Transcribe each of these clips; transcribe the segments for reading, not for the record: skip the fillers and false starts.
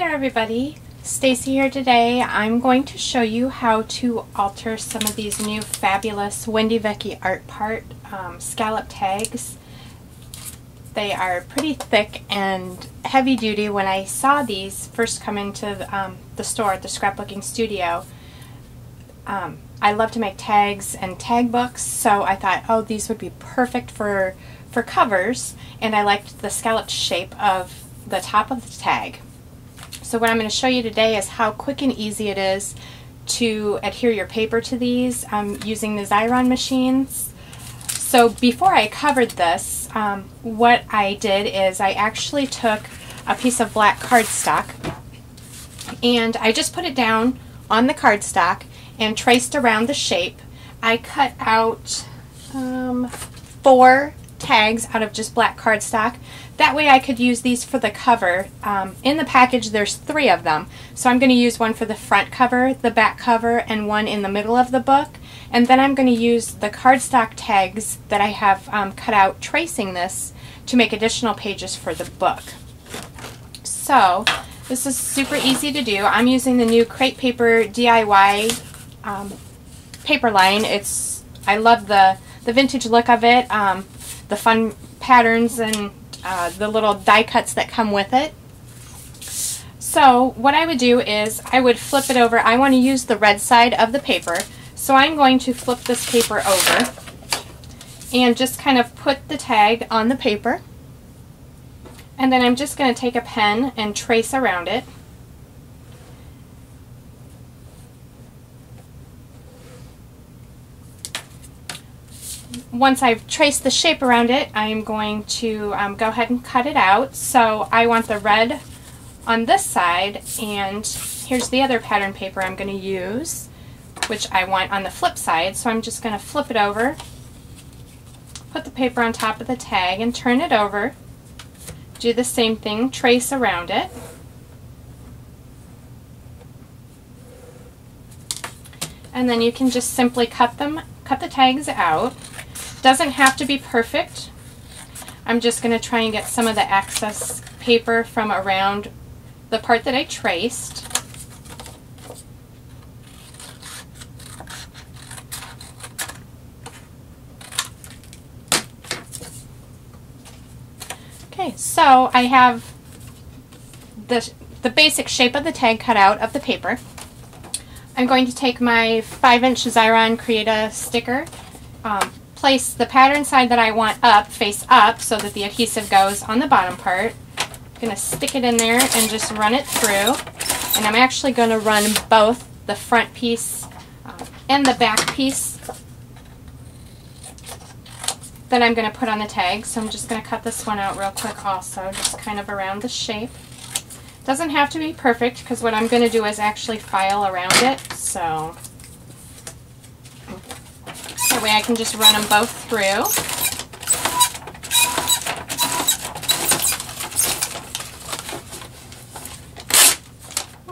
there everybody, Stacy here today. I'm going to show you how to alter some of these new fabulous Wendy Vecchi Art Part scallop tags. They are pretty thick and heavy duty. When I saw these first come into the store at the Scrapbooking Studio, I love to make tags and tag books, so I thought, oh, these would be perfect for covers, and I liked the scalloped shape of the top of the tag. So what I'm going to show you today is how quick and easy it is to adhere your paper to these using the Xyron machines. So before I covered this, what I did is I actually took a piece of black cardstock and I just put it down on the cardstock and traced around the shape. I cut out 4 tags out of just black cardstock. That way I could use these for the cover. In the package there's 3 of them, so I'm going to use one for the front cover, the back cover, and one in the middle of the book. And then I'm going to use the cardstock tags that I have cut out tracing this to make additional pages for the book. So this is super easy to do. I'm using the new Crepe Paper DIY paper line. I love the vintage look of it, the fun patterns and the little die cuts that come with it. So what I would do is I would flip it over. I want to use the red side of the paper, so I'm going to flip this paper over and just kind of put the tag on the paper, and then I'm just going to take a pen and trace around it. Once I've traced the shape around it, I'm going to go ahead and cut it out. So I want the red on this side, and here's the other pattern paper I'm going to use, which I want on the flip side. So I'm just going to flip it over, put the paper on top of the tag, and turn it over. Do the same thing, trace around it. And then you can just simply cut the tags out. Doesn't have to be perfect. I'm just going to try and get some of the excess paper from around the part that I traced. Okay, so I have the basic shape of the tag cut out of the paper. I'm going to take my 5-inch Xyron Create-A sticker, place the pattern side that I want up, face up, so that the adhesive goes on the bottom part. I'm going to stick it in there and just run it through. And I'm actually going to run both the front piece and the back piece that I'm going to put on the tag. So I'm just going to cut this one out real quick also, just kind of around the shape. Doesn't have to be perfect, because what I'm going to do is actually file around it, so that way I can just run them both through.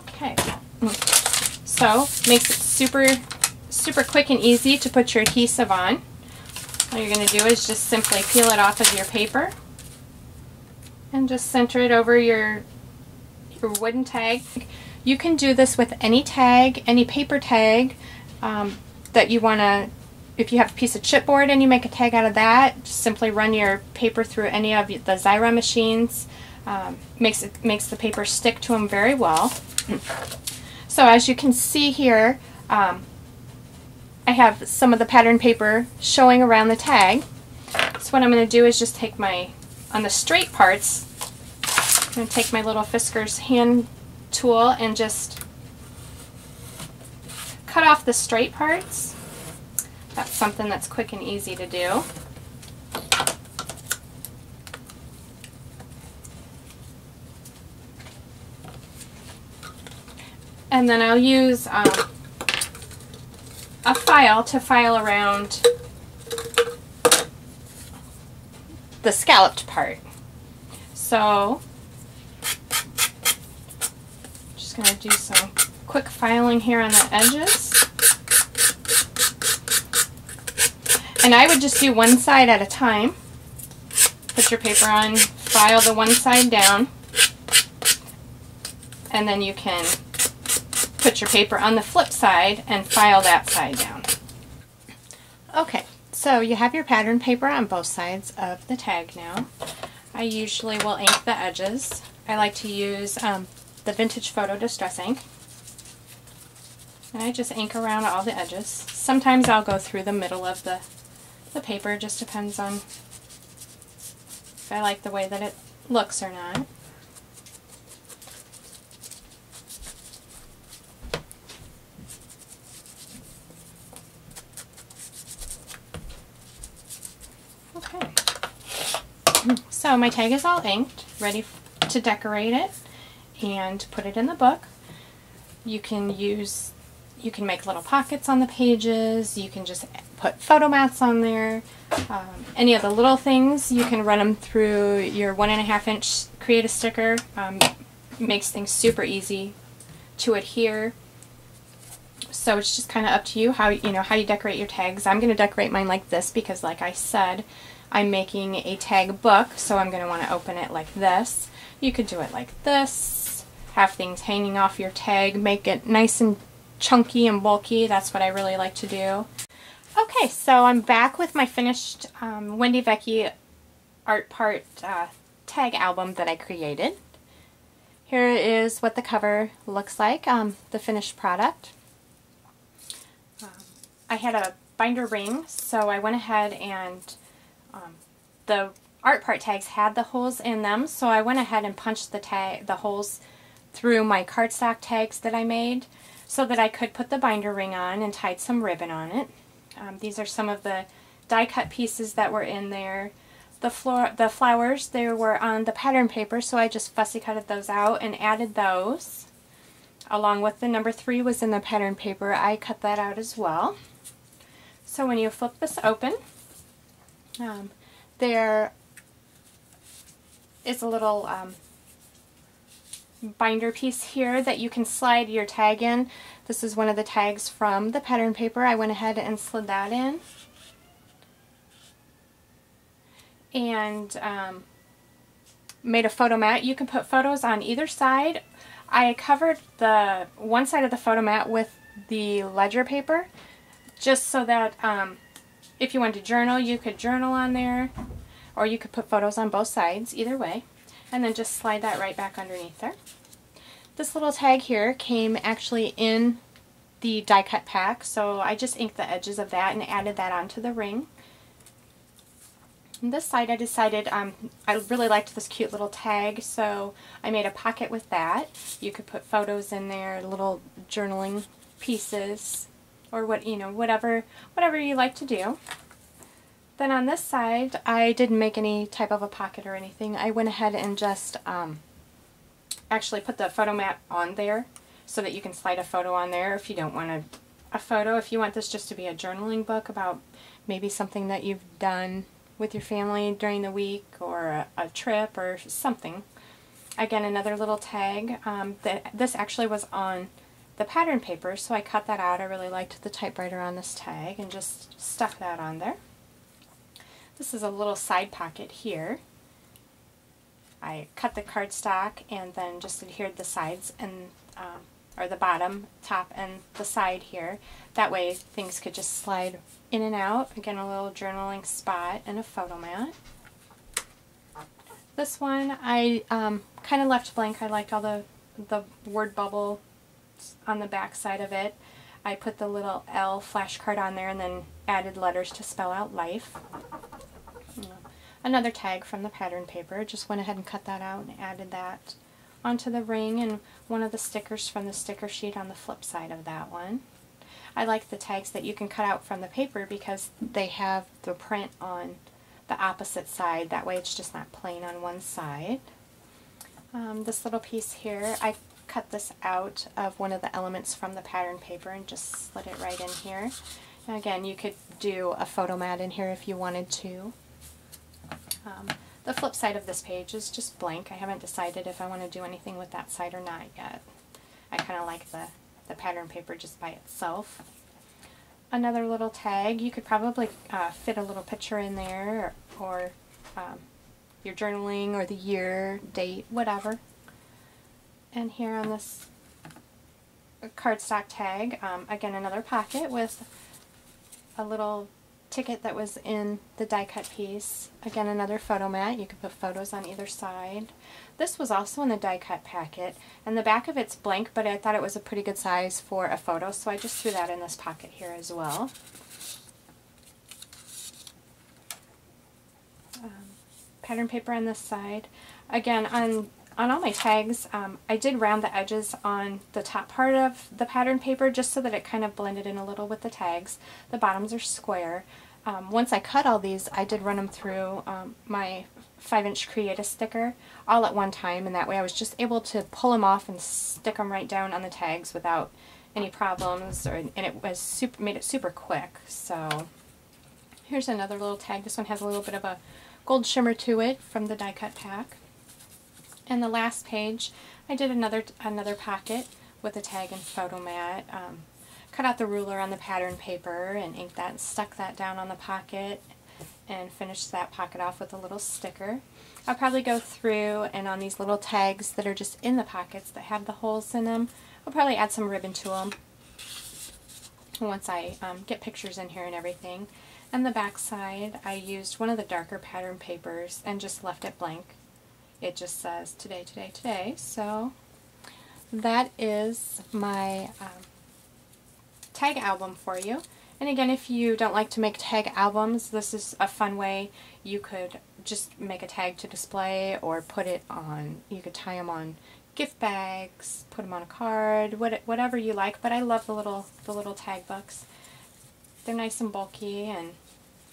Okay, so makes it super quick and easy to put your adhesive on. All you're going to do is just simply peel it off of your paper and just center it over your wooden tag. You can do this with any tag, any paper tag that you want to. If you have a piece of chipboard and you make a tag out of that, just simply run your paper through any of the Xyron machines. Makes the paper stick to them very well. So as you can see here, I have some of the pattern paper showing around the tag. So what I'm going to do is just take on the straight parts, I'm going to take my little Fiskars hand tool and just cut off the straight parts. That's something that's quick and easy to do. And then I'll use a file to file around the scalloped part. So just going to do some quick filing here on the edges. And I would just do one side at a time. Put your paper on, file the one side down, and then you can put your paper on the flip side and file that side down. Okay, so you have your pattern paper on both sides of the tag now. I usually will ink the edges. I like to use the Vintage Photo Distress ink. And I just ink around all the edges. Sometimes I'll go through the middle of the paper, just depends on if I like the way that it looks or not. Okay. So my tag is all inked, ready to decorate it and put it in the book. You can make little pockets on the pages, you can just put photo mats on there, any of the little things, you can run them through your 1.5 inch Create a Sticker. Makes things super easy to adhere. So it's just kind of up to you how you decorate your tags. I'm going to decorate mine like this because, like I said, I'm making a tag book, so I'm going to want to open it like this. You could do it like this, have things hanging off your tag, make it nice and chunky and bulky. That's what I really like to do. Okay, so I'm back with my finished Wendy Vecchi art part tag album that I created. Here is what the cover looks like, the finished product. I had a binder ring, so I went ahead and the art part tags had the holes in them, so I went ahead and punched the holes through my cardstock tags that I made so that I could put the binder ring on and tied some ribbon on it. These are some of the die cut pieces that were in there. The flowers, they were on the pattern paper, so I just fussy cutted those out and added those. Along with the number 3 was in the pattern paper, I cut that out as well. So when you flip this open, there is a little binder piece here that you can slide your tag in. This is one of the tags from the pattern paper. I went ahead and slid that in. And made a photo mat. You can put photos on either side. I covered the one side of the photo mat with the ledger paper just so that if you wanted to journal, you could journal on there, or you could put photos on both sides, either way, and then just slide that right back underneath there. This little tag here came actually in the die cut pack, so I just inked the edges of that and added that onto the ring. On this side I decided I really liked this cute little tag, so I made a pocket with that. You could put photos in there, little journaling pieces, or whatever you like to do. Then on this side, I didn't make any type of a pocket or anything. I went ahead and just actually put the photo mat on there so that you can slide a photo on there if you don't want a photo. If you want this just to be a journaling book about maybe something that you've done with your family during the week, or a trip or something. Again, another little tag. This actually was on the pattern paper, so I cut that out. I really liked the typewriter on this tag and just stuck that on there. This is a little side pocket here. I cut the cardstock and then just adhered the sides and or the bottom, top, and the side here. That way things could just slide in and out. Again, a little journaling spot and a photo mat. This one I kind of left blank. I liked all the word bubble on the back side of it. I put the little L flashcard on there and then added letters to spell out life. Another tag from the pattern paper. Just went ahead and cut that out and added that onto the ring, and one of the stickers from the sticker sheet on the flip side of that one. I like the tags that you can cut out from the paper because they have the print on the opposite side. That way it's just not plain on one side. This little piece here, I cut this out of one of the elements from the pattern paper and just slid it right in here. And again, you could do a photo mat in here if you wanted to. The flip side of this page is just blank. I haven't decided if I want to do anything with that side or not yet. I kind of like the pattern paper just by itself. Another little tag. You could probably fit a little picture in there, or your journaling, or the year, date, whatever. And here on this cardstock tag, again another pocket with a little ticket that was in the die cut piece. Again another photo mat, you can put photos on either side. This was also in the die cut packet, and the back of it's blank, but I thought it was a pretty good size for a photo, so I just threw that in this pocket here as well. Pattern paper on this side. Again, on all my tags, I did round the edges on the top part of the pattern paper just so that it kind of blended in a little with the tags. The bottoms are square. Once I cut all these, I did run them through my 5-inch Create-A sticker all at one time, and that way I was just able to pull them off and stick them right down on the tags without any problems, and it was made it super quick. So here's another little tag. This one has a little bit of a gold shimmer to it from the die cut pack. And the last page, I did another pocket with a tag and photo mat. Cut out the ruler on the pattern paper and inked that and stuck that down on the pocket and finished that pocket off with a little sticker. I'll probably go through and on these little tags that are just in the pockets that have the holes in them, I'll probably add some ribbon to them once I get pictures in here and everything. And the back side, I used one of the darker pattern papers and just left it blank. It just says today, today, today. So that is my tag album for you. And again, if you don't like to make tag albums, this is a fun way. You could just make a tag to display or put it on, you could tie them on gift bags, put them on a card, whatever you like. But I love the little tag books. They're nice and bulky and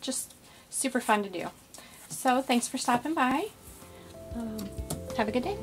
just super fun to do. So thanks for stopping by. Have a good day.